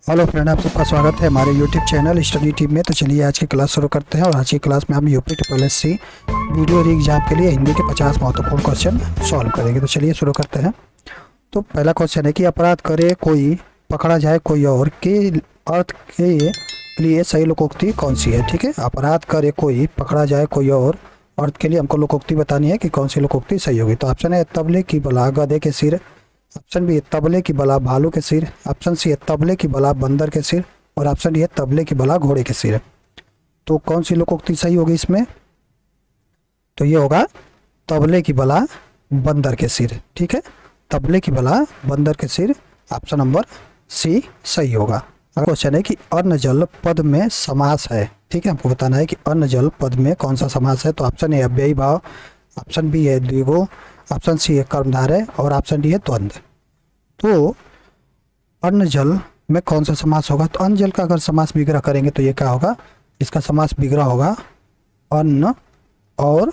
Hello friend, आप सबका स्वागत है हमारे यूट्यूब चैनल स्टडी टीम में। तो चलिए आज की क्लास शुरू करते हैं। और आज की क्लास में हम UP triple S C video exam के लिए हिंदी के 50 महत्वपूर्ण क्वेश्चन सॉल्व करेंगे। तो चलिए शुरू करते हैं। तो पहला क्वेश्चन है कि अपराध करे कोई पकड़ा जाए कोई और के अर्थ के लिए सही लोकोक्ति कौन सी है। ठीक है, अपराध करे कोई पकड़ा जाए कोई और अर्थ के लिए हमको लोकोक्ति बतानी है कि कौन सी लोकोक्ति सही होगी। तो ऑप्शन है तबले की बला गधे के सिर, ऑप्शन बी है तबले की बला भालू के सिर, ऑप्शन सी है तबले की बला बंदर के सिर, और ऑप्शन डी है तबले की बला घोड़े के सिर। तो कौन सी लोकोक्ति सही होगी इसमें? तो ये होगा तबले की बला बंदर के सिर। ठीक है, तबले की बला बंदर के सिर, ऑप्शन नंबर सी सही होगा। अगला क्वेश्चन है कि अन्न जल पद में समास है। ठीक है, हमको बताना है कि अन्न जल पद में कौन सा समास है। तो ऑप्शन ए अव्ययी भाव, ऑप्शन बी है द्विगु, ऑप्शन सी है कर्मधारय, और ऑप्शन डी है द्वंद्व। तो अन्न जल में कौन सा समास होगा? तो अन्न जल का अगर समास विग्रह करेंगे तो ये क्या होगा? इसका समास विग्रह होगा अन्न और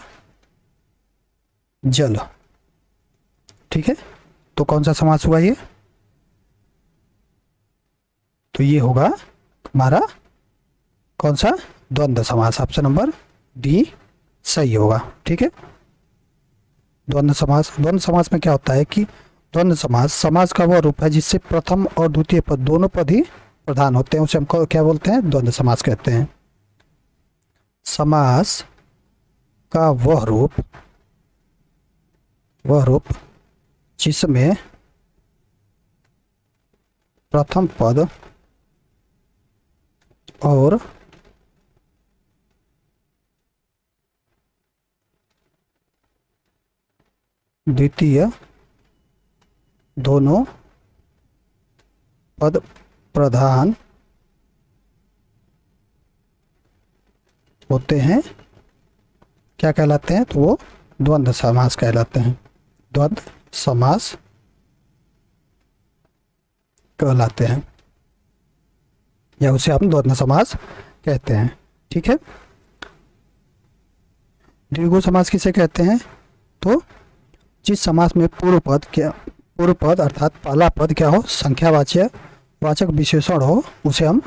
जल। ठीक है, तो कौन सा समास हुआ ये? तो ये होगा हमारा कौन सा? द्वंद्व समास। ऑप्शन नंबर डी सही होगा। ठीक है, द्वंद्व समास में क्या होता है कि द्वंद्व समास का वह रूप है जिससे प्रथम और द्वितीय पद दोनों पद ही प्रधान होते हैं, उसे हम क्या बोलते हैं? द्वंद्व समास कहते हैं। समास का वह रूप जिसमें प्रथम पद और द्वितीय दोनों पद प्रधान होते हैं, क्या कहलाते हैं? तो वो द्वंद्व समास कहलाते हैं। द्वंद्व समास कहलाते हैं, या उसे हम द्वंद्व समास कहते हैं। ठीक है, द्विगु समास किसे कहते हैं? तो जिस समास में पूर्व पद अर्थात पहला पद क्या हो? संख्यावाचक विशेषण हो, उसे हम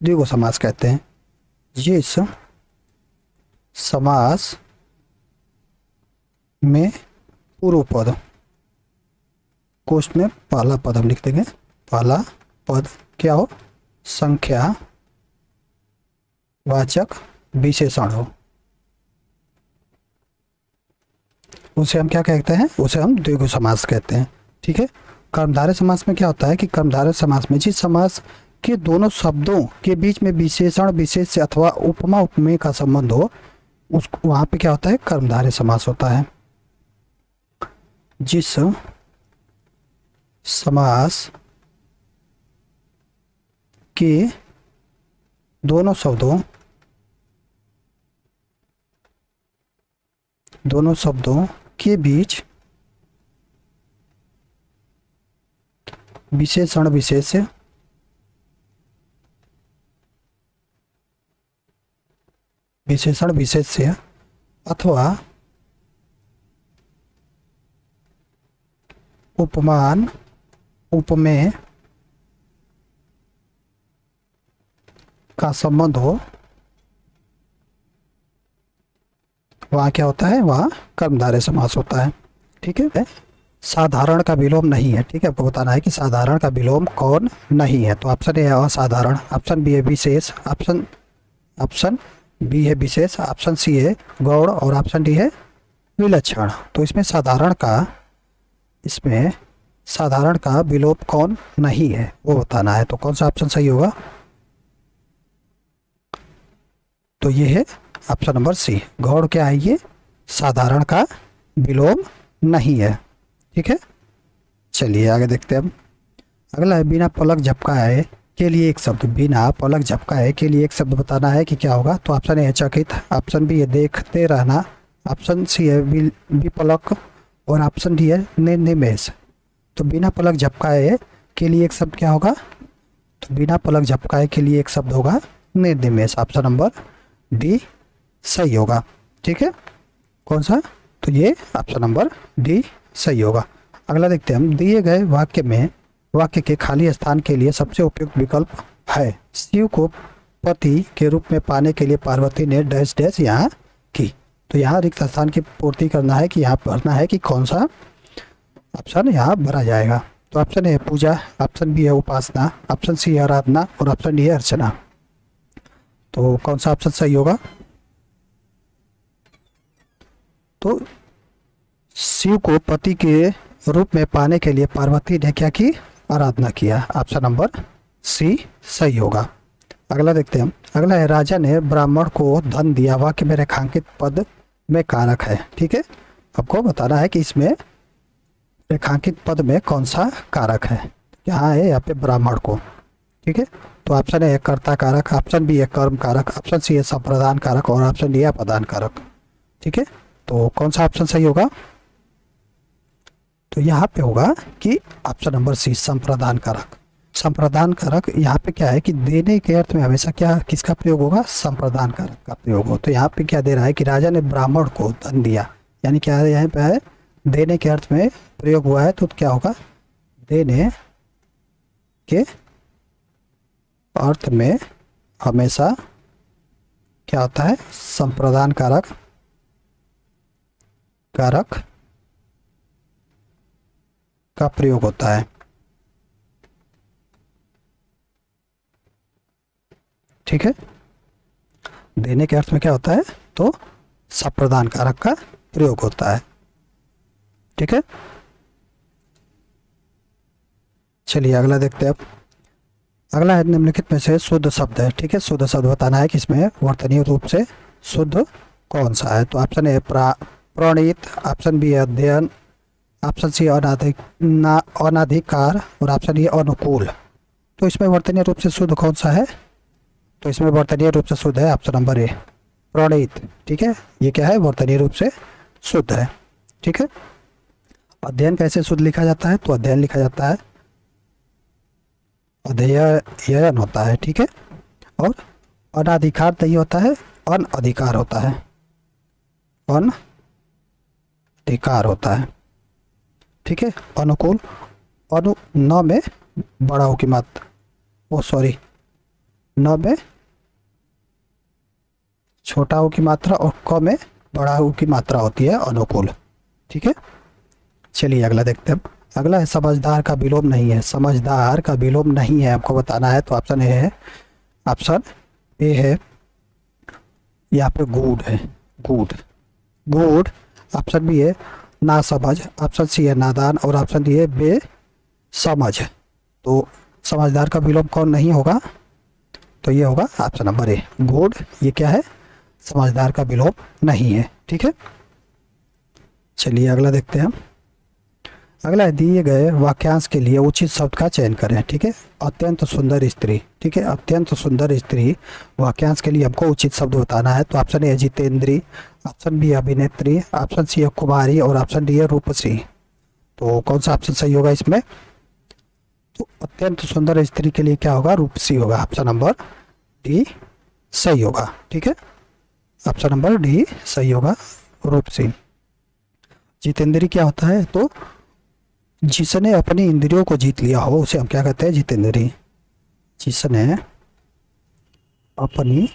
द्विगु समास कहते हैं। जिस समास में पूर्व पद, कोष्ठ में पहला पद हम लिख देंगे, पहला पद क्या हो? संख्यावाचक विशेषण हो, उसे हम क्या कहते हैं? उसे हम द्विगु समास कहते हैं। ठीक है, कर्मधारय समास में क्या होता है कि कर्मधारय समास में जिस समास के दोनों शब्दों के बीच में विशेषण विशेष से अथवा उपमा उपमेय का संबंध हो, उस वहां पे क्या होता है? कर्मधारय समास होता है। जिस समास के दोनों शब्दों के बीच विशेषण विशेष से अथवा उपमान उपमेय का संबंध हो, वहाँ क्या होता है? वहाँ कर्मधारय समास होता है। ठीक है, साधारण का विलोम नहीं है। ठीक है, आपको बताना है कि साधारण का विलोम कौन नहीं है। तो ऑप्शन ए है असाधारण, ऑप्शन बी है विशेष, ऑप्शन बी है विशेष, ऑप्शन सी है गौड़, और ऑप्शन डी है विलक्षण। तो इसमें साधारण का विलोम कौन नहीं है वो बताना है। तो कौन सा ऑप्शन सही होगा? तो ये है ऑप्शन नंबर सी, गौड़ क्या है? ये साधारण का विलोम नहीं है। ठीक है, चलिए आगे देखते हैं। अब अगला है बिना पलक झपकाए के लिए एक शब्द। बिना पलक झपकाए के लिए एक शब्द बताना है कि क्या होगा। तो ऑप्शन ए है चकित, ऑप्शन बी है देखते रहना, ऑप्शन सी है विपलक, और ऑप्शन डी है निमेष। तो बिना पलक झपकाए के लिए एक शब्द क्या होगा? तो बिना पलक झपकाए के लिए एक शब्द होगा निर्निमेष। ऑप्शन नंबर डी सही होगा। ठीक है, कौन सा? तो ये ऑप्शन नंबर डी सही होगा। अगला देखते हैं हम। दिए गए वाक्य में वाक्य के खाली स्थान के लिए सबसे उपयुक्त विकल्प है। शिव को पति के रूप में पाने के लिए पार्वती ने डैश डैश यहाँ की। तो यहाँ रिक्त स्थान की पूर्ति करना है कि यहाँ भरना है कि कौन सा ऑप्शन यहाँ भरा जाएगा। तो ऑप्शन ए है पूजा, ऑप्शन बी है उपासना, ऑप्शन सी है आराधना और ऑप्शन डी है अर्चना। तो कौन सा ऑप्शन सही होगा? तो शिव को पति के रूप में पाने के लिए पार्वती ने क्या की? आराधना किया। ऑप्शन नंबर सी सही होगा। अगला देखते हैं हम। अगला है राजा ने ब्राह्मण को धन दिया, वाक्य में रेखांकित पद में कारक है। ठीक है, आपको बताना है कि इसमें रेखांकित पद में कौन सा कारक है। यहाँ है यहाँ पे ब्राह्मण को। ठीक है, तो ऑप्शन है कर्ता कारक, ऑप्शन बी है कर्म कारक, ऑप्शन सी है संप्रदान कारक और ऑप्शन डी है अपदान कारक। ठीक है, तो कौन सा ऑप्शन सही होगा? तो यहाँ पे होगा कि ऑप्शन नंबर सी संप्रदान कारक। संप्रदान कारक यहाँ पे क्या है कि देने के अर्थ में हमेशा क्या किसका प्रयोग होगा? संप्रदान कारक का प्रयोग हो। तो यहाँ पे क्या दे रहा है कि राजा ने ब्राह्मण को धन दिया, यानी क्या है यहाँ पे है देने के अर्थ में प्रयोग हुआ है। तो क्या होगा? देने के अर्थ में हमेशा क्या होता है? संप्रदान कारक का प्रयोग होता है। ठीक है, देने के अर्थ में क्या होता है? तो संप्रदान कारक का प्रयोग होता है। ठीक है, चलिए अगला देखते हैं अब। अगला है निम्नलिखित में से शुद्ध शब्द है। ठीक है, शुद्ध शब्द बताना है कि इसमें वर्तनीय रूप से शुद्ध कौन सा है। तो ऑप्शन ए प्रणीत, ऑप्शन बी अध्ययन, ऑप्शन सी अनाधिकार और ऑप्शन डी अनुकूल। तो इसमें वर्तनीय रूप से शुद्ध कौन सा है? तो इसमें वर्तनीय रूप से शुद्ध है ऑप्शन नंबर ए प्रणीत। ठीक है, ये क्या है? वर्तनीय रूप से शुद्ध है। ठीक है, अध्ययन कैसे शुद्ध लिखा जाता है? तो अध्ययन लिखा जाता है अध्ययन होता है। ठीक है, और अनाधिकार नहीं होता है, अनअधिकार होता है, अनधिकार होता है। ठीक है, अनुकूल न में बड़ा हो की मात्रा, न में छोटा हो की मात्रा और क में बड़ा हो की मात्रा होती है अनुकूल। ठीक है, चलिए अगला देखते हैं। अगला है समझदार का विलोम नहीं है। समझदार का विलोम नहीं है आपको बताना है। तो ऑप्शन ए है, ऑप्शन ए है यहाँ पे गूढ़ है, गूढ़। ऑप्शन बी है नासमझ, ऑप्शन सी है नादान और ऑप्शन डी है बेसमझ। तो समझदार का विलोम कौन नहीं होगा? तो ये होगा ऑप्शन नंबर ए गूढ़। ये क्या है? समझदार का विलोम नहीं है। ठीक है, चलिए अगला देखते हैं हम। अगला है दिए गए वाक्यांश के लिए उचित शब्द का चयन करें। ठीक है, अत्यंत सुंदर स्त्री। ठीक है, अत्यंत सुंदर स्त्री वाक्यांश के लिए हमको उचित शब्द बताना है। तो ऑप्शन ए है जितेंद्री, ऑप्शन बी अभिनेत्री, ऑप्शन सी है कुमारी और ऑप्शन डी है रूपसी। तो कौन सा ऑप्शन सही होगा इसमें? तो अत्यंत सुंदर स्त्री के लिए क्या होगा? रूपसी होगा। ऑप्शन नंबर डी सही होगा। ठीक है, ऑप्शन नंबर डी सही होगा, रूपसी। जितेंद्री क्या होता है? तो जिसने अपनी इंद्रियों को जीत लिया हो उसे हम क्या कहते हैं? जितेंद्री। जिसने अपनी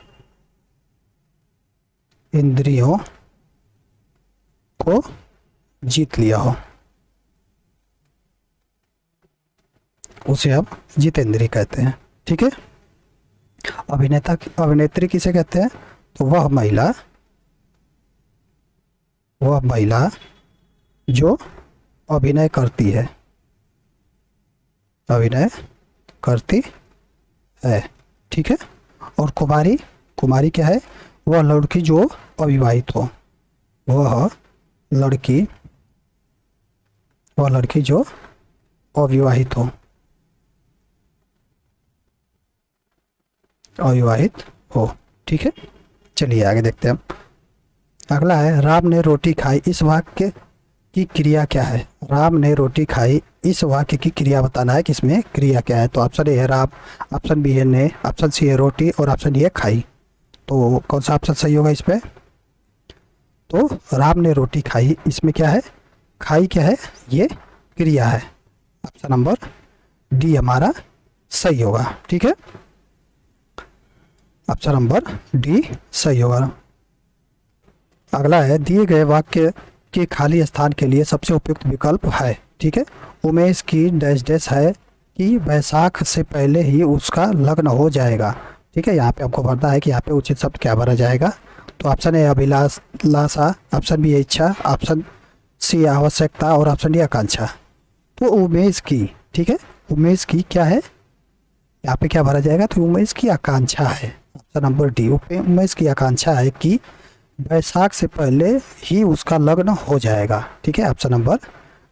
इंद्रियों को जीत लिया हो उसे हम जितेंद्री कहते हैं। ठीक है, अभिनेत्री किसे कहते हैं? तो वह महिला जो अभिनय करती है, ठीक है, और कुमारी क्या है? वह लड़की जो अविवाहित हो, वह लड़की जो अविवाहित हो। ठीक है, चलिए आगे देखते हैं हम। अगला है राम ने रोटी खाई, इस वाक्य की क्रिया क्या है? राम ने रोटी खाई, इस वाक्य की क्रिया बताना है कि इसमें क्रिया क्या है। तो ऑप्शन ए है राम, ऑप्शन बी है ने, ऑप्शन सी है रोटी और ऑप्शन डी है खाई। तो कौन सा ऑप्शन सही होगा इसमें? तो राम ने रोटी खाई, इसमें क्या है? खाई क्या है? ये क्रिया है। ऑप्शन नंबर डी हमारा सही होगा। ठीक है, ऑप्शन नंबर डी सही होगा। अगला है दिए गए वाक्य के खाली स्थान के लिए सबसे उपयुक्त विकल्प है। ठीक है, उमेश की डैश डैश है कि वैशाख से पहले ही उसका लग्न हो जाएगा। ठीक है, यहाँ पे हमको भरना है कि यहाँ पे उचित शब्द क्या भरा जाएगा। तो ऑप्शन ए अभिलाषा, ऑप्शन बी इच्छा, ऑप्शन सी आवश्यकता और ऑप्शन डी आकांक्षा। तो उमेश की, ठीक है, उमेश की क्या है, यहाँ पे क्या भरा जाएगा, तो उमेश की आकांक्षा है। ऑप्शन नंबर डी, उमेश की आकांक्षा है कि वैशाख से पहले ही उसका लग्न हो जाएगा। ठीक है, ऑप्शन नंबर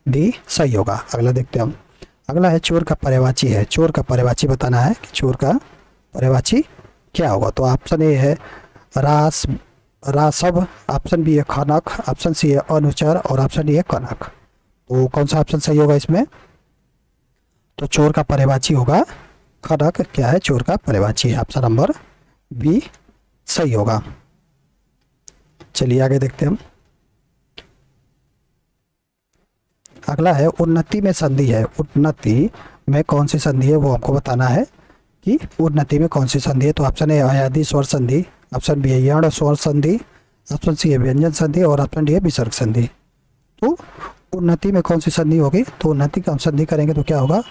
डी सही होगा। अगला देखते हैं हम। अगला है चोर का पर्यायवाची है। चोर का पर्यायवाची बताना है कि चोर का पर्यायवाची क्या होगा। तो ऑप्शन ए है रासव, ऑप्शन बी है खनक, ऑप्शन सी है अनुचर और ऑप्शन डी है कनक। तो कौन सा ऑप्शन सही होगा इसमें, तो चोर का पर्यायवाची होगा खनक। क्या है, चोर का पर्यायवाची है। ऑप्शन नंबर बी सही होगा। चलिए आगे देखते हैं हम। अगला है उन्नति में संधि है। उन्नति में कौन सी संधि है वो हमको बताना है कि उन्नति में कौन सी संधि है। तो ऑप्शन ए अयादी स्वर संधि, ऑप्शन बी है यण स्वर संधि, ऑप्शन सी है व्यंजन संधि और ऑप्शन डी है विसर्ग संधि। तो उन्नति में कौन सी संधि होगी, तो उन्नति का हम संधि करेंगे तो क्या होगा,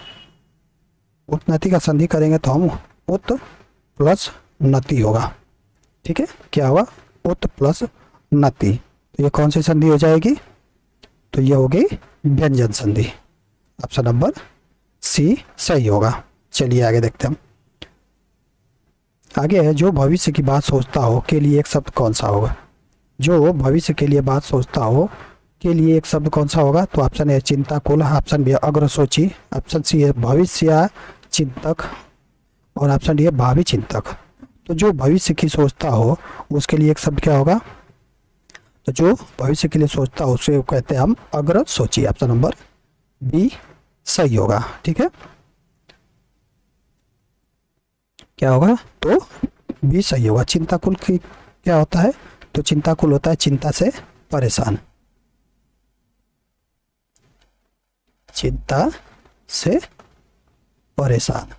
उन्नति का संधि करेंगे तो हम उत प्लस उन्नति होगा। ठीक है, क्या होगा, उत प्लस उन्नति। तो ये कौन सी संधि हो जाएगी, तो ये होगी व्यंजन संधि। ऑप्शन नंबर सी सही होगा। चलिए आगे देखते हैं हम। आगे है जो भविष्य की बात सोचता हो के लिए एक शब्द कौन सा होगा। जो भविष्य के लिए बात सोचता हो के लिए एक शब्द कौन सा होगा, तो ऑप्शन ए चिंताकुल, ऑप्शन बी अग्रसोची, ऑप्शन सी है भविष्य चिंतक और ऑप्शन डी है भावी चिंतक। तो जो भविष्य की सोचता हो उसके लिए एक शब्द क्या होगा, तो जो भविष्य के लिए सोचता हो उसे कहते हैं हम अग्रसोची। ऑप्शन नंबर बी सही होगा। ठीक है, क्या होगा, तो बी सही होगा। चिंताकुल की क्या होता है, तो चिंताकुल होता है चिंता से परेशान, चिंता से परेशान।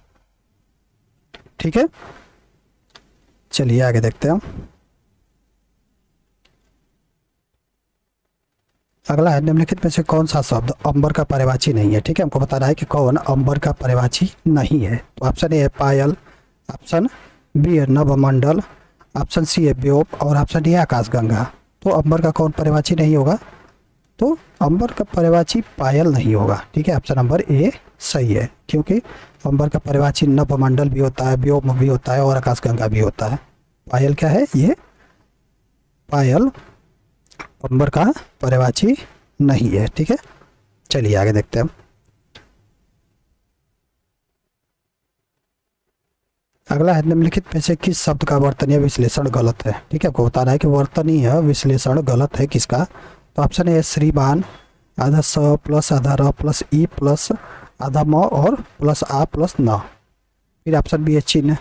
ठीक है, चलिए आगे देखते हैं हम। अगला है निम्नलिखित में से कौन सा शब्द अंबर का पर्यायवाची नहीं है। ठीक है, हमको बताना है कि कौन अंबर का पर्यायवाची नहीं है। तो ऑप्शन ए है पायल, ऑप्शन बी है नभमंडल, ऑप्शन सी है व्योम और ऑप्शन डी है आकाशगंगा। तो अंबर का कौन पर्यायवाची नहीं होगा, तो अंबर का पर्यायवाची पायल नहीं होगा। ठीक है, ऑप्शन नंबर ए सही है, क्योंकि अंबर का पर्यायवाची नभमंडल भी होता है, व्योम भी होता है और आकाशगंगा भी होता है। पायल क्या है, ये पायल अंबर का पर्यायवाची नहीं है। ठीक है, चलिए आगे देखते हैं। अगला है निम्नलिखित में से किस शब्द का वर्तनीय विश्लेषण गलत है। ठीक है, आपको बताना है कि वर्तनीय विश्लेषण गलत है किसका। तो ऑप्शन ए श्रीमान, आधा स प्लस आधा र प्लस ई प्लस आधा म और प्लस आ प्लस न। फिर ऑप्शन बी है चिन्ह,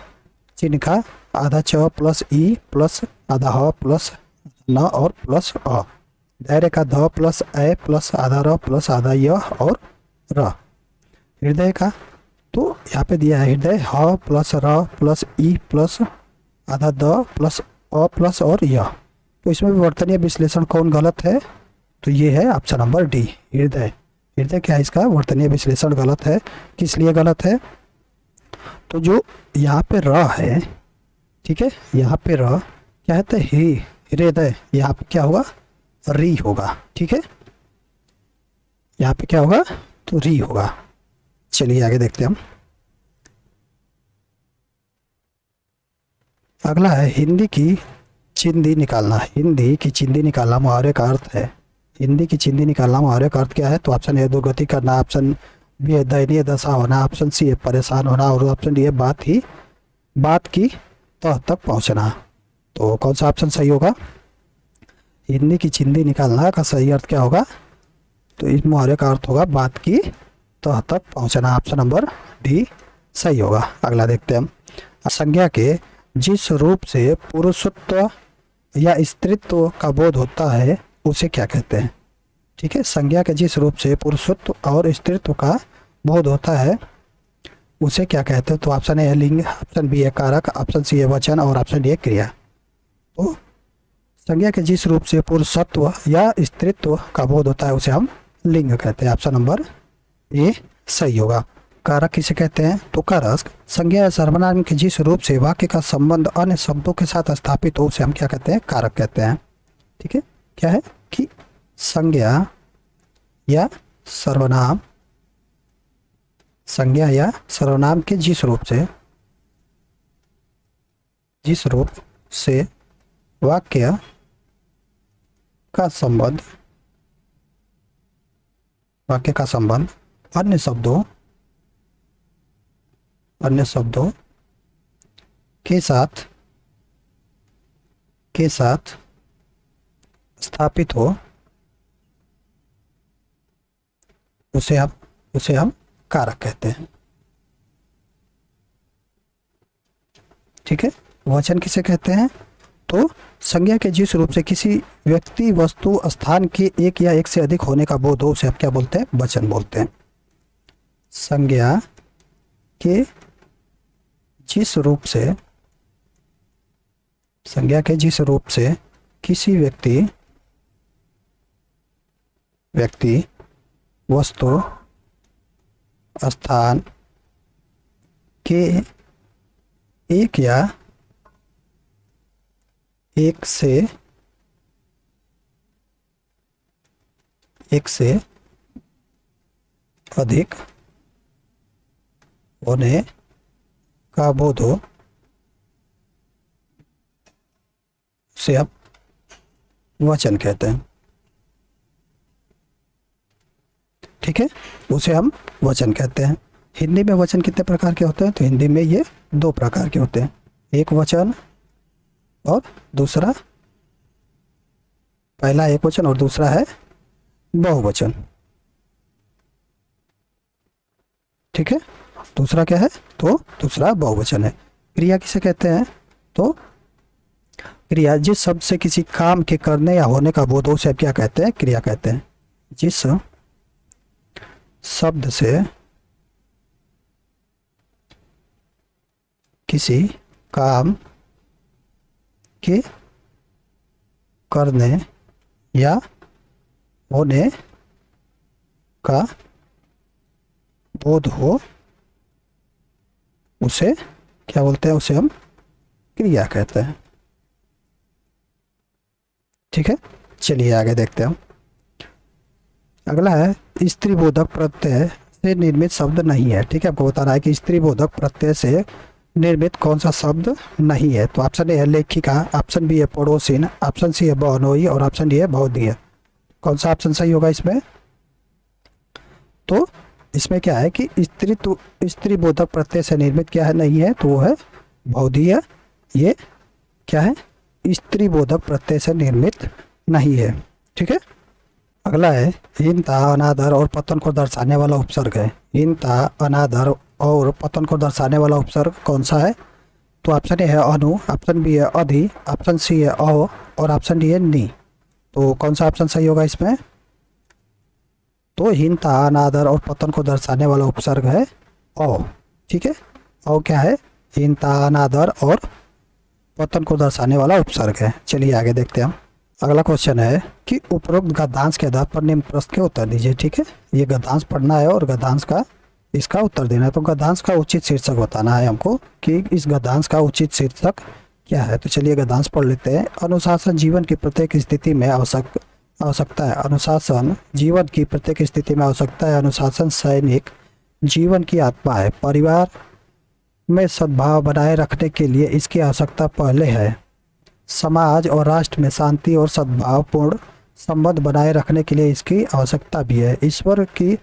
चिन्ह का आधा च प्लस ई प्लस आधा ह प्लस न और प्लस अ। दायरे का ध प्लस ए प्लस आधा र प्लस आधा य और र। हृदय का, तो यहाँ पे दिया है हृदय ह प्लस र प्लस ई प्लस आधा द प्लस अ प्लस और य। तो इसमें वर्तनीय विश्लेषण कौन गलत है, तो ये है ऑप्शन नंबर डी हृदय। हृदय क्या है, इसका वर्तनीय विश्लेषण गलत है। किस लिए गलत है, तो जो यहाँ पे र है, ठीक है, यहाँ पे र क्या है, तो हृदय, यहाँ पे क्या होगा, री होगा। ठीक है, यहाँ पे क्या होगा, तो री होगा। चलिए आगे देखते हैं हम। अगला है हिंदी की चिंदी निकालना। हिंदी की चिंदी निकालना मुहावरे का अर्थ है। हिंदी की चिंदी निकालना मुहावरे का अर्थ क्या है, तो ऑप्शन ए दुर्गति करना, ऑप्शन बी है दयनीय दशा होना, ऑप्शन सी है परेशान होना और ऑप्शन डी है बात की तह तक पहुंचना। तो कौन सा ऑप्शन सही होगा, हिंदी की चिंदी निकालना का सही अर्थ क्या होगा, तो इस मुहावरे का अर्थ होगा बात की तह तक पहुंचना। ऑप्शन नंबर डी सही होगा। अगला देखते हैं हम। संज्ञा के जिस रूप से पुरुषत्व या स्त्रीत्व का बोध होता है उसे क्या कहते हैं। ठीक है, संज्ञा के जिस रूप से पुरुषत्व और स्त्रीत्व का बोध होता है उसे क्या कहते हैं? तो ऑप्शन ए है लिंग, ऑप्शन बी है कारक, ऑप्शन सी है वचन और ऑप्शन डी है क्रिया। तो संज्ञा के जिस रूप से पुरुषत्व या स्त्रीत्व का बोध होता है उसे हम लिंग कहते हैं। ऑप्शन नंबर ए सही होगा। कारक किसे कहते हैं? तो कारक संज्ञा या सर्वनाम के जिस रूप से वाक्य का संबंध अन्य शब्दों के साथ स्थापित हो उसे हम क्या कहते हैं? कारक कहते हैं। ठीक है, क्या है कि संज्ञा या सर्वनाम, संज्ञा या सर्वनाम के जिस रूप से वाक्य का संबंध अन्य शब्दों के साथ स्थापित हो उसे हम कारक कहते हैं। ठीक है, वचन किसे कहते हैं? तो संज्ञा के जिस रूप से किसी व्यक्ति, वस्तु, स्थान के एक या एक से अधिक होने का बोध हो उसे आप क्या बोलते हैं? वचन बोलते हैं। संज्ञा के जिस रूप से किसी व्यक्ति, वस्तु, स्थान के एक या एक से अधिक होने का बोध हो उसे आप वचन कहते हैं। ठीक है, उसे हम वचन कहते हैं। हिंदी में वचन कितने प्रकार के होते हैं? तो हिंदी में ये 2 प्रकार के होते हैं, एक वचन और दूसरा, पहला एक वचन और दूसरा है बहुवचन। ठीक है, दूसरा क्या है? तो दूसरा बहुवचन है। क्रिया किसे कहते हैं? तो क्रिया जिस शब्द से किसी काम के करने या होने का बोध हो उसे क्या कहते हैं? क्रिया कहते हैं। जिस शब्द से किसी काम के करने या होने का बोध हो उसे क्या बोलते हैं? उसे हम क्रिया कहते हैं। ठीक है, चलिए आगे देखते हैं। अगला है स्त्रीबोधक प्रत्यय से निर्मित शब्द नहीं है। ठीक है, आपको बताना है कि स्त्रीबोधक प्रत्यय से निर्मित कौन सा शब्द नहीं है। तो ऑप्शन ए है लेखिका, ऑप्शन बी है पड़ोसिन, ऑप्शन सी है बहनोई और ऑप्शन डी है बहुधीय। कौन सा ऑप्शन सही होगा इसमें? तो इसमें क्या है कि स्त्रीबोधक प्रत्यय से निर्मित क्या है? नहीं है, तो वो है बहुधीय। ये क्या है? स्त्रीबोधक प्रत्यय से निर्मित नहीं है। ठीक है, अगला है हीनता, अनादर और पतन को दर्शाने वाला उपसर्ग है। हीनता, अनादर और पतन को दर्शाने वाला उपसर्ग कौन सा है? तो ऑप्शन ए है अनु, ऑप्शन बी है अधि, ऑप्शन सी है अ और ऑप्शन डी है नी। तो कौन सा ऑप्शन सही होगा इसमें? तो हीनता, अनादर और पतन को दर्शाने वाला उपसर्ग है अ। ठीक है, अ क्या है? हीनता, अनादर और पतन को दर्शाने वाला उपसर्ग है। चलिए आगे देखते हैं हम। अगला क्वेश्चन है कि उपरोक्त गद्यांश के आधार पर निम्न प्रश्न के उत्तर दीजिए। ठीक है, ये गद्यांश पढ़ना है और गद्यांश का इसका उत्तर देना है। तो गद्यांश का उचित शीर्षक बताना है हमको कि इस गद्यांश का उचित शीर्षक क्या है। तो चलिए गद्यांश पढ़ लेते हैं। अनुशासन जीवन की प्रत्येक स्थिति में आवश्यकता है। अनुशासन जीवन की प्रत्येक स्थिति में आवश्यकता है। अनुशासन सैनिक जीवन की आत्मा है। परिवार में सद्भाव बनाए रखने के लिए इसकी आवश्यकता पहले है। समाज और राष्ट्र में शांति और सद्भावपूर्ण संबंध बनाए रखने के लिए इसकी आवश्यकता भी है। ईश्वर की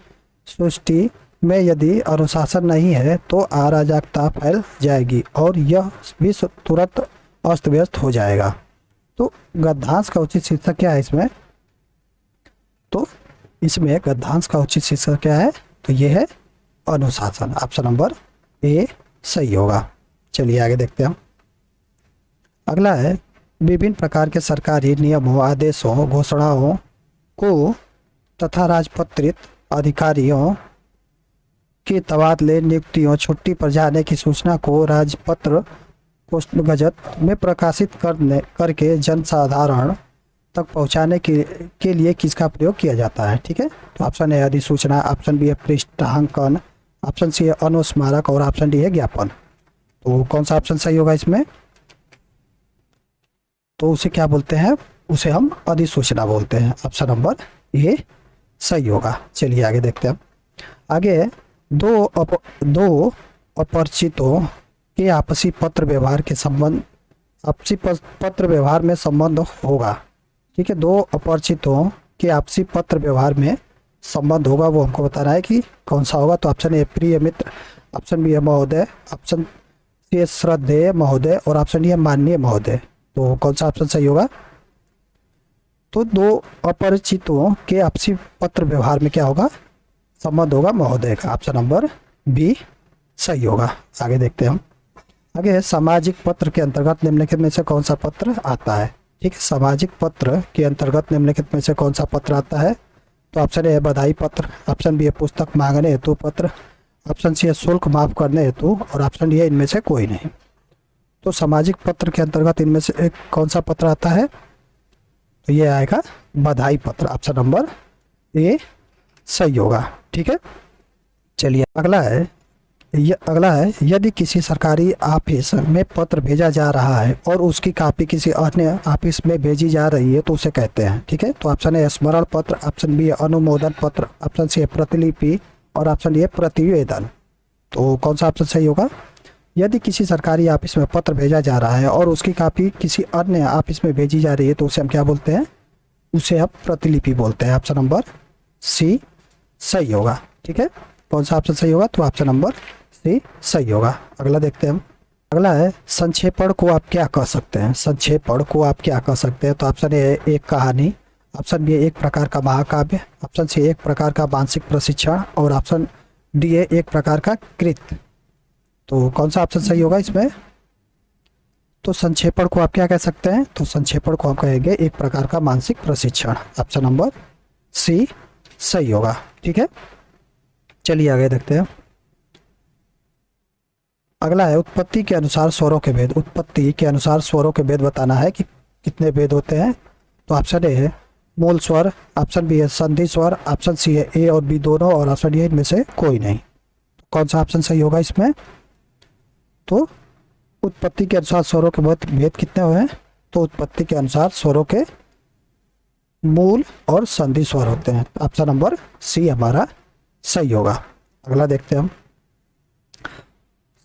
सृष्टि में यदि अनुशासन नहीं है तो अराजकता फैल जाएगी और यह विश्व तुरंत अस्त व्यस्त हो जाएगा। तो गद्यांश का उचित शीर्षक क्या है इसमें? तो इसमें गद्यांश का उचित शीर्षक क्या है? तो ये है अनुशासन। ऑप्शन नंबर ए सही होगा। चलिए आगे देखते हैं। अगला है विभिन्न प्रकार के सरकारी नियमों, आदेशों, घोषणाओं को तथा राजपत्रित अधिकारियों के तबादले, नियुक्तियों, छुट्टी पर जाने की सूचना को राजपत्र पोस्ट गजट में प्रकाशित करके जनसाधारण तक पहुंचाने के लिए किसका प्रयोग किया जाता है? ठीक है, तो ऑप्शन ए अधिसूचना, ऑप्शन बी है पृष्ठांकन, ऑप्शन सी है अनुस्मारक और ऑप्शन डी है ज्ञापन। तो कौन सा ऑप्शन सही होगा इसमें? तो उसे क्या बोलते हैं? उसे हम अधिसूचना बोलते हैं। ऑप्शन नंबर ए सही होगा। चलिए आगे देखते हैं। आगे दो अपरिचितों के आपसी पत्र व्यवहार के संबंध, आपसी पत्र व्यवहार में संबंध होगा। ठीक है, दो अपरिचितों के आपसी पत्र व्यवहार में संबंध होगा, वो हमको बताना है कि कौन सा होगा। तो ऑप्शन ए प्रिय मित्र, ऑप्शन बी है महोदय, ऑप्शन सी है श्रद्धेय महोदय और ऑप्शन डी है माननीय महोदय। तो कौन सा ऑप्शन सही होगा? तो दो अपरिचितों के आपसी पत्र व्यवहार में क्या होगा? संबंध होगा महोदय का। ऑप्शन नंबर बी सही होगा। आगे देखते हैं हम। आगे सामाजिक पत्र के अंतर्गत निम्नलिखित में से कौन सा पत्र आता है? ठीक है, सामाजिक पत्र के अंतर्गत निम्नलिखित में से कौन सा पत्र आता है? तो ऑप्शन ए है बधाई पत्र, ऑप्शन बी है पुस्तक मांगने हेतु पत्र, ऑप्शन सी है शुल्क माफ करने हेतु और ऑप्शन डी है इनमें से कोई नहीं। तो सामाजिक पत्र के अंतर्गत इनमें से एक कौन सा पत्र आता है? तो ये आएगा बधाई पत्र। ऑप्शन नंबर ए सही होगा। ठीक है, चलिए अगला है यदि किसी सरकारी ऑफिस में पत्र भेजा जा रहा है और उसकी कॉपी किसी अन्य ऑफिस में भेजी जा रही है तो उसे कहते हैं। ठीक है, तो ऑप्शन ए स्मरण पत्र, ऑप्शन बी है अनुमोदन पत्र, ऑप्शन सी है प्रतिलिपि और ऑप्शन डी है प्रतिवेदन। तो कौन सा ऑप्शन सही होगा? यदि किसी सरकारी ऑफिस में पत्र भेजा जा रहा है और उसकी कॉपी किसी अन्य ऑफिस में भेजी जा रही है तो उसे हम क्या बोलते हैं? उसे हम प्रतिलिपि बोलते हैं। ऑप्शन नंबर सी सही होगा। ठीक है, कौन सा ऑप्शन सही होगा? तो ऑप्शन नंबर सी सही होगा। अगला देखते हैं हम। अगला है संक्षेपण को आप क्या कह सकते हैं? संक्षेपण को आप क्या कह सकते हैं? तो ऑप्शन ए एक कहानी, ऑप्शन बी एक प्रकार का महाकाव्य, ऑप्शन सी एक प्रकार का मानसिक प्रशिक्षण और ऑप्शन डी है एक प्रकार का कृत्य। तो कौन सा ऑप्शन सही होगा इसमें? तो संक्षेपण को आप क्या कह सकते हैं? तो संक्षेपण को हम कहेंगे एक प्रकार का मानसिक प्रशिक्षण। ऑप्शन नंबर सी सही होगा। ठीक है, चलिए आगे देखते हैं। अगला है उत्पत्ति के अनुसार स्वरों के भेद। उत्पत्ति के अनुसार स्वरों के भेद बताना है कि कितने भेद होते हैं। तो ऑप्शन ए है मूल स्वर, ऑप्शन बी है संधि स्वर, ऑप्शन सी है ए और बी दोनों और ऑप्शन डी है इनमें से कोई नहीं। तो कौन सा ऑप्शन सही होगा इसमें? तो उत्पत्ति के अनुसार स्वरों के भेद कितने हुए हैं? तो उत्पत्ति के अनुसार स्वरों के मूल और संधि स्वर होते हैं। ऑप्शन नंबर सी हमारा सही होगा। अगला देखते हैं हम।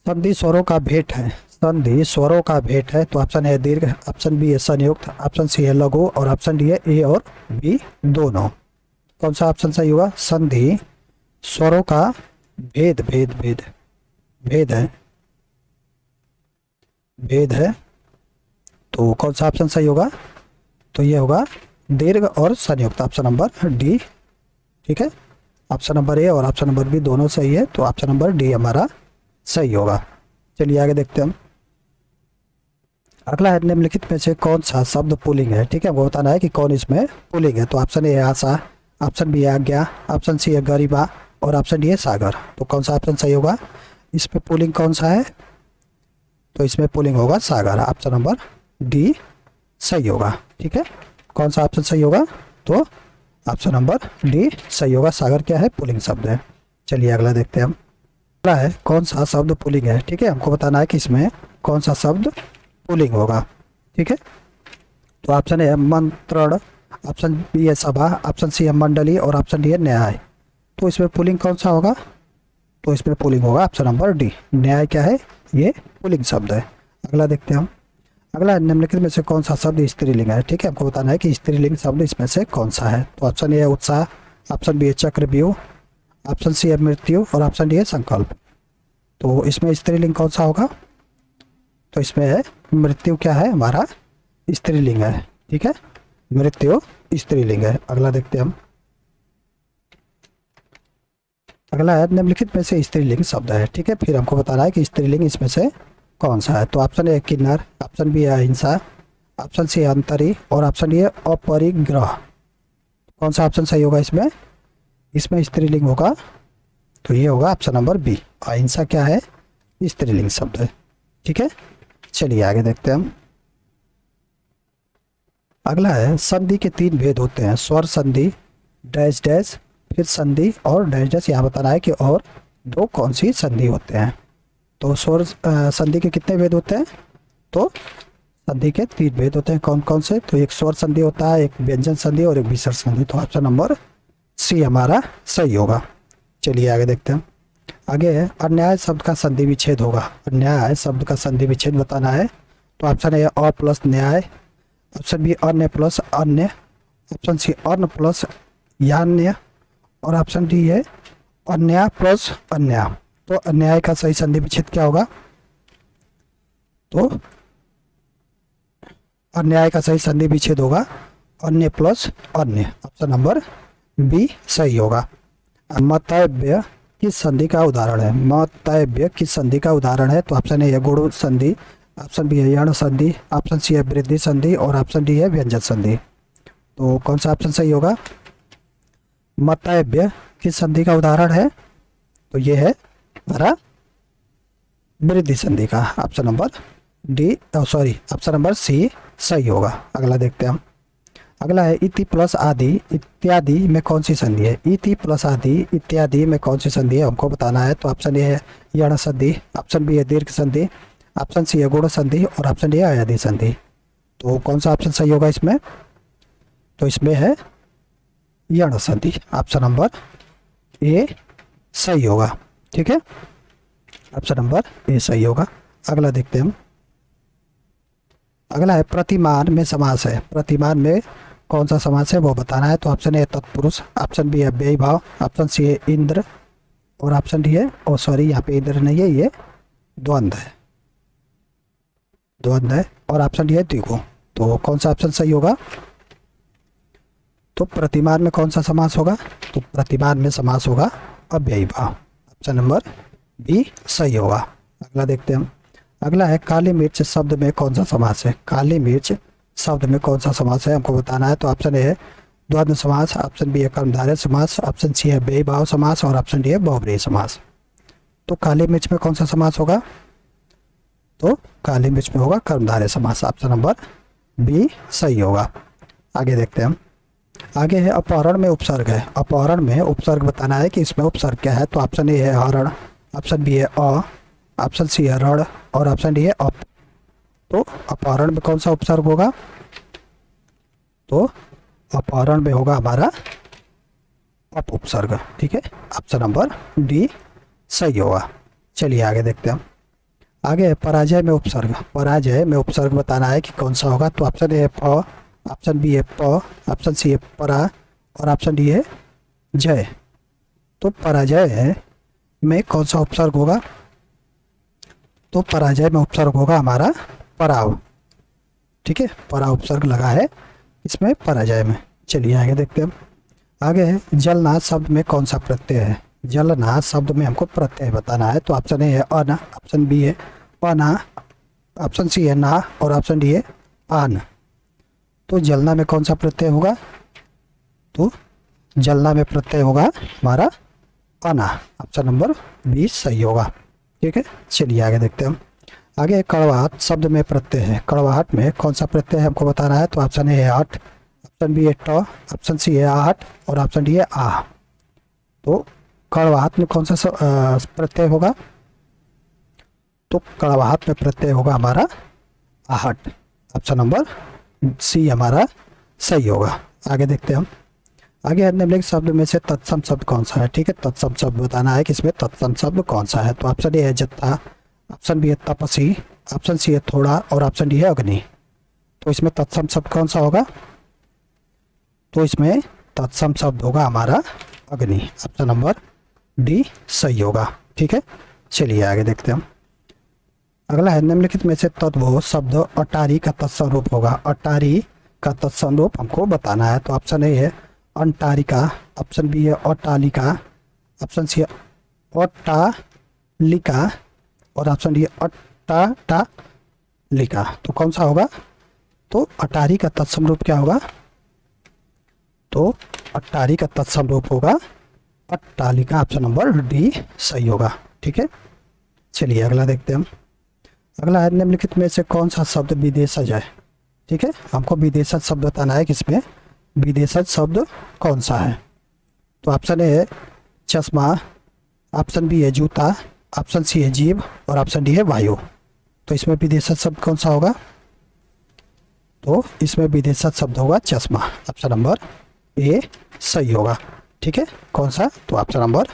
संधि स्वरों का भेद है, संधि स्वरों का भेद है। तो ऑप्शन ए दीर्घ, ऑप्शन बी है संयुक्त, ऑप्शन सी है लघु और ऑप्शन डी है ए और बी दोनों। कौन सा ऑप्शन सही होगा? संधि स्वरों का भेद भेद भेद भेद है, भेद है। तो कौन सा ऑप्शन सही होगा? तो ये होगा दीर्घ और संयुक्त। Option number D. ठीक है, ऑप्शन नंबर ए और ऑप्शन नंबर बी दोनों सही है, तो ऑप्शन नंबर डी हमारा सही होगा। चलिए आगे देखते हैं हम। अगला है निम्नलिखित में से कौन सा शब्द पुल्लिंग है? ठीक है, वो बताना है कि कौन इसमें पुल्लिंग है। तो ऑप्शन ए है आशा, ऑप्शन बी है आज्ञा, ऑप्शन सी है गरिमा और ऑप्शन डी है सागर। तो कौन सा ऑप्शन सही होगा? इसमें पुल्लिंग कौन सा है? तो इसमें पुल्लिंग होगा सागर। ऑप्शन नंबर डी सही होगा। ठीक है, कौन सा ऑप्शन सही होगा? तो ऑप्शन नंबर डी सही होगा। सागर क्या है? पुल्लिंग शब्द है। चलिए अगला देखते हैं हम। अगला है कौन सा शब्द पुल्लिंग है? ठीक है, हमको बताना है कि इसमें कौन सा शब्द पुल्लिंग होगा। ठीक है, तो ऑप्शन ए है मंत्रण, ऑप्शन बी है सभा, ऑप्शन सी है मंडली और ऑप्शन डी है न्याय। तो इसमें पुल्लिंग कौन सा होगा? तो इसमें पुल्लिंग होगा ऑप्शन नंबर डी। न्याय क्या है? ये पुल्लिंग शब्द है। अगला देखते हैं हम। अगला निम्नलिखित में से कौन सा शब्द स्त्रीलिंग है? ठीक है, हमको बताना है कि स्त्रीलिंग शब्द इसमें से कौन सा है। तो ऑप्शन ए है उत्साह, ऑप्शन बी है चक्रव्यूह, ऑप्शन सी है मृत्यु और ऑप्शन डी है संकल्प। तो इसमें स्त्रीलिंग कौन सा होगा? तो इसमें है मृत्यु क्या है? हमारा स्त्रीलिंग है। ठीक है, मृत्यु स्त्रीलिंग है। अगला देखते हैं हम। अगला है निम्नलिखित में से स्त्रीलिंग शब्द है। ठीक है, फिर हमको बताना है कि स्त्रीलिंग इसमें से कौन सा है। तो ऑप्शन ए किन्नर, ऑप्शन बी है अहिंसा, ऑप्शन सी है अंतरी और ऑप्शन डी है अपरिग्रह। कौन सा ऑप्शन सही होगा इसमें? इसमें स्त्रीलिंग होगा तो ये होगा ऑप्शन नंबर बी। अहिंसा क्या है? स्त्रीलिंग शब्द है। ठीक है, चलिए आगे देखते हैं हम। अगला है संधि के 3 भेद होते हैं, स्वर संधि, डैश डैश, फिर संधि और डैश डैश। यहाँ बताना है कि और 2 कौन सी संधि होते हैं। तो स्वर संधि के कितने भेद होते हैं? तो संधि के 3 भेद होते हैं। कौन कौन से? तो एक स्वर संधि होता है, एक व्यंजन संधि और एक विसर्ग संधि। तो ऑप्शन नंबर सी हमारा सही होगा। चलिए आगे देखते हैं। आगे है अन्याय शब्द का संधि विच्छेद होगा। अन्याय शब्द का संधि विच्छेद बताना है। तो ऑप्शन ए अ प्लस न्याय, ऑप्शन बी अन्य प्लस अन्य, ऑप्शन सी अन्न प्लस यान्य और ऑप्शन डी है अन्याय प्लस अन्याय। तो अन्याय का सही संधि विच्छेद क्या होगा? तो अन्याय का सही संधि विच्छेद होगा अन्य प्लस अन्य। ऑप्शन नंबर बी सही होगा। मतैव्य किस संधि का उदाहरण है? मतैव्य किस संधि का उदाहरण है? तो ऑप्शन ए है गुण संधि, ऑप्शन बी है यण संधि, ऑप्शन सी है वृद्धि संधि और ऑप्शन डी है व्यंजन संधि। तो कौन सा ऑप्शन सही होगा? मतैव्य किस संधि का उदाहरण है? तो ये है हमारा वृद्धि संधि का। Option number D option number C सही होगा। अगला देखते हैं हम। अगला है इति प्लस आदि इत्यादि में कौन सी संधि है? इति प्लस आदि इत्यादि में कौन सी संधि है हमको बताना है। तो ऑप्शन ए है यण संधि, ऑप्शन बी है दीर्घ संधि, ऑप्शन सी है गुण संधि और ऑप्शन डी है अयादि संधि। तो कौन सा ऑप्शन सही होगा इसमें? तो इसमें है यण संधि। ऑप्शन नंबर ए सही होगा। ठीक है, ऑप्शन नंबर ए सही होगा। अगला देखते हैं हम। अगला है प्रतिमान में समास है। प्रतिमान में कौन सा समास है वो बताना है। तो ऑप्शन ए तत्पुरुष, ऑप्शन बी है व्यय भाव, ऑप्शन सी है इंद्र और ऑप्शन डी है यहाँ पे इंद्र नहीं है, ये द्वंद्व है, द्वंद्व है और ऑप्शन डी है द्विगु। तो कौन सा ऑप्शन सही होगा? तो प्रतिमान में कौन सा समास होगा? तो प्रतिमान में समास होगा अव्ययी भाव। ऑप्शन नंबर बी सही होगा। अगला देखते हैं हम। अगला है काली मिर्च शब्द में कौन सा समास है? काली मिर्च शब्द में कौन सा समास है हमको बताना है। तो ऑप्शन ए है द्वंद्व समास, ऑप्शन बी है कर्मधारय समास, ऑप्शन सी है व्यय भाव समास और ऑप्शन डी है बहुव्रीहि समास। तो काली मिर्च में कौन सा समास होगा? तो काली मिर्च में होगा कर्मधारय समास। ऑप्शन नंबर बी सही होगा। आगे देखते हैं हम। आगे है अपहरण में उपसर्ग है। अपहरण में उपसर्ग बताना है कि इसमें उपसर्ग क्या है। तो ऑप्शन ए है हरण, ऑप्शन बी है अ, ऑप्शन सी है रण और ऑप्शन डी है अप। तो अपहरण में कौन सा उपसर्ग होगा? तो अपहरण में होगा हमारा अप उपसर्ग। ठीक है, ऑप्शन नंबर डी सही होगा। चलिए आगे देखते हैं हम। आगे है पराजय में उपसर्ग। पराजय में उपसर्ग बताना है कि कौन सा होगा। तो ऑप्शन ए है प, ऑप्शन बी है प, ऑप्शन सी है परा और ऑप्शन डी है जय। तो पराजय में कौन सा उपसर्ग होगा? तो पराजय में उपसर्ग होगा हमारा पराव। ठीक है, परा उपसर्ग लगा है इसमें पराजय में। चलिए आगे देखते हैं हम। आगे है जलनाद शब्द में कौन सा प्रत्यय है? जलनाद शब्द में हमको प्रत्यय बताना है। तो ऑप्शन ए है अन, ऑप्शन बी है अना, ऑप्शन सी है ना और ऑप्शन डी है आन। तो जलना में कौन सा प्रत्यय होगा? तो जलना में प्रत्यय होगा हमारा अना। ऑप्शन नंबर बी सही होगा। ठीक है, चलिए आगे देखते हैं हम। आगे कड़वाहट शब्द में प्रत्यय है। कड़वाहट में कौन सा प्रत्यय है हमको बताना है। तो ऑप्शन ए है हट, ऑप्शन बी है ट, ऑप्शन सी है आहट और ऑप्शन डी है आह। तो कड़वाहट में कौन सा प्रत्यय होगा? तो कड़वाहट में प्रत्यय होगा हमारा आहट। ऑप्शन नंबर सी हमारा सही होगा। आगे देखते हैं हम। आगे है निम्नलिखित शब्द में से तत्सम शब्द कौन सा है? ठीक है, तत्सम शब्द बताना है कि इसमें तत्सम शब्द कौन सा है। तो ऑप्शन ए है जत्था, ऑप्शन बी है तपसी, ऑप्शन सी है थोड़ा और ऑप्शन डी है अग्नि। तो इसमें तत्सम शब्द कौन सा होगा? तो इसमें तत्सम शब्द होगा हमारा अग्नि। ऑप्शन नंबर डी सही होगा। ठीक है, चलिए आगे देखते हैं हम। अगला है निम्नलिखित में से तद्भव शब्द अटारी का तत्सम रूप होगा। अटारी का तत्सम रूप हमको बताना है। तो ऑप्शन ए है अंटारिका, ऑप्शन बी है अटालिका, ऑप्शन सी है अट्टालिका और ऑप्शन डी है अट्टालिका। तो कौन सा होगा? तो अटारी का तत्सम रूप क्या होगा? तो अटारी का तत्सम रूप होगा अट्टालिका। ऑप्शन नंबर डी सही होगा। ठीक है, चलिए अगला देखते हैं हम। अगला है निम्नलिखित में से कौन सा शब्द विदेशज है। ठीक है, हमको विदेशज शब्द बताना है कि इसमें विदेशज शब्द कौन सा है। तो ऑप्शन ए है चश्मा, ऑप्शन बी है जूता, ऑप्शन सी है जीभ और ऑप्शन डी है वायु। तो इसमें विदेशज शब्द कौन सा होगा? तो इसमें विदेशज शब्द होगा चश्मा। ऑप्शन नंबर ए सही होगा। ठीक है, कौन सा? तो ऑप्शन नंबर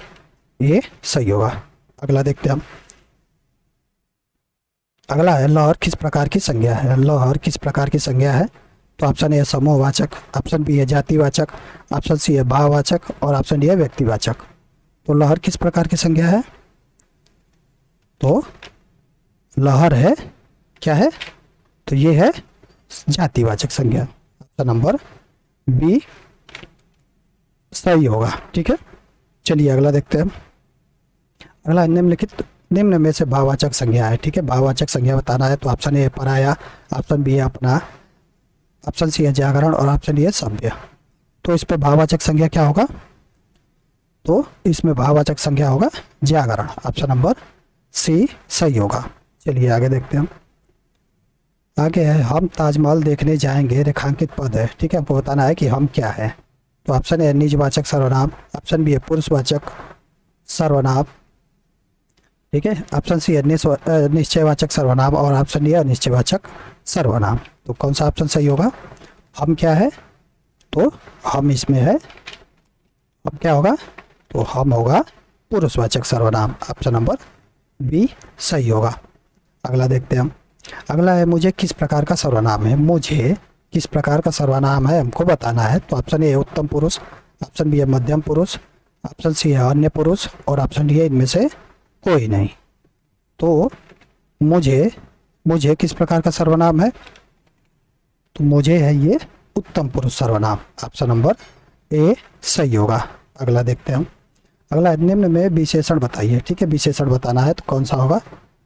ए सही होगा। अगला देखते हैं हम। अगला है लहर किस प्रकार की संज्ञा है। लहर किस प्रकार की संज्ञा है? तो ऑप्शन ए है समूहवाचक, ऑप्शन बी है जातिवाचक, ऑप्शन सी है भाववाचक और ऑप्शन डी है व्यक्तिवाचक। तो लहर किस प्रकार की संज्ञा है? तो लहर है क्या है? तो ये है जातिवाचक संज्ञा। ऑप्शन नंबर बी सही होगा। ठीक है, चलिए अगला देखते हैं। अगला निम्नलिखित निम्न में से भाववाचक संज्ञा है। ठीक है, भाववाचक संज्ञा बताना है। तो ऑप्शन ए है पराया, ऑप्शन बी है अपना, ऑप्शन सी है जागरण और ऑप्शन डी है सभ्य। तो इस पर भाववाचक संज्ञा क्या होगा? तो इसमें भाववाचक संज्ञा होगा जागरण। ऑप्शन नंबर सी सही होगा। चलिए आगे देखते हैं हम। आगे है हम ताजमहल देखने जाएंगे, रेखांकित पद है। ठीक है, हमको बताना है कि हम क्या है। तो ऑप्शन ए निजवाचक सर्वनाम, ऑप्शन बी है पुरुषवाचक सर्वनाम, ठीक है, ऑप्शन सी है निश्चयवाचक सर्वनाम और ऑप्शन डी है अनिश्चयवाचक सर्वनाम। तो कौन सा ऑप्शन सही होगा? हम क्या है? तो हम इसमें है, हम क्या होगा? तो हम होगा पुरुषवाचक सर्वनाम। ऑप्शन नंबर बी सही होगा। अगला देखते हैं हम। अगला है मुझे किस प्रकार का सर्वनाम है। मुझे किस प्रकार का सर्वनाम है हमको बताना है। तो ऑप्शन ए उत्तम पुरुष, ऑप्शन बी है मध्यम पुरुष, ऑप्शन सी है अन्य पुरुष और ऑप्शन डी है इनमें से कोई नहीं। तो मुझे किस प्रकार का सर्वनाम है? तो मुझे है ये उत्तम पुरुष सर्वनाम। ऑप्शन नंबर ए सही होगा। अगला देखते हैं हम। अगला है निम्न में विशेषण बताइए। ठीक है, विशेषण बताना है तो कौन सा होगा?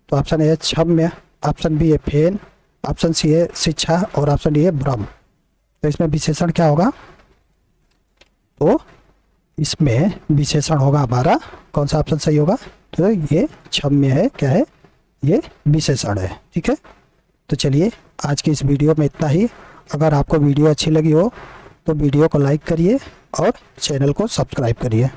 तो ऑप्शन ए है क्षम्य, ऑप्शन बी है फेन, ऑप्शन सी है शिक्षा और ऑप्शन डी है ब्रह्म। तो इसमें विशेषण क्या होगा? तो इसमें विशेषण होगा हमारा, कौन सा ऑप्शन सही होगा? तो ये क्षम्य है, क्या है? ये विशेषण है। ठीक है, तो चलिए आज की इस वीडियो में इतना ही। अगर आपको वीडियो अच्छी लगी हो तो वीडियो को लाइक करिए और चैनल को सब्सक्राइब करिए।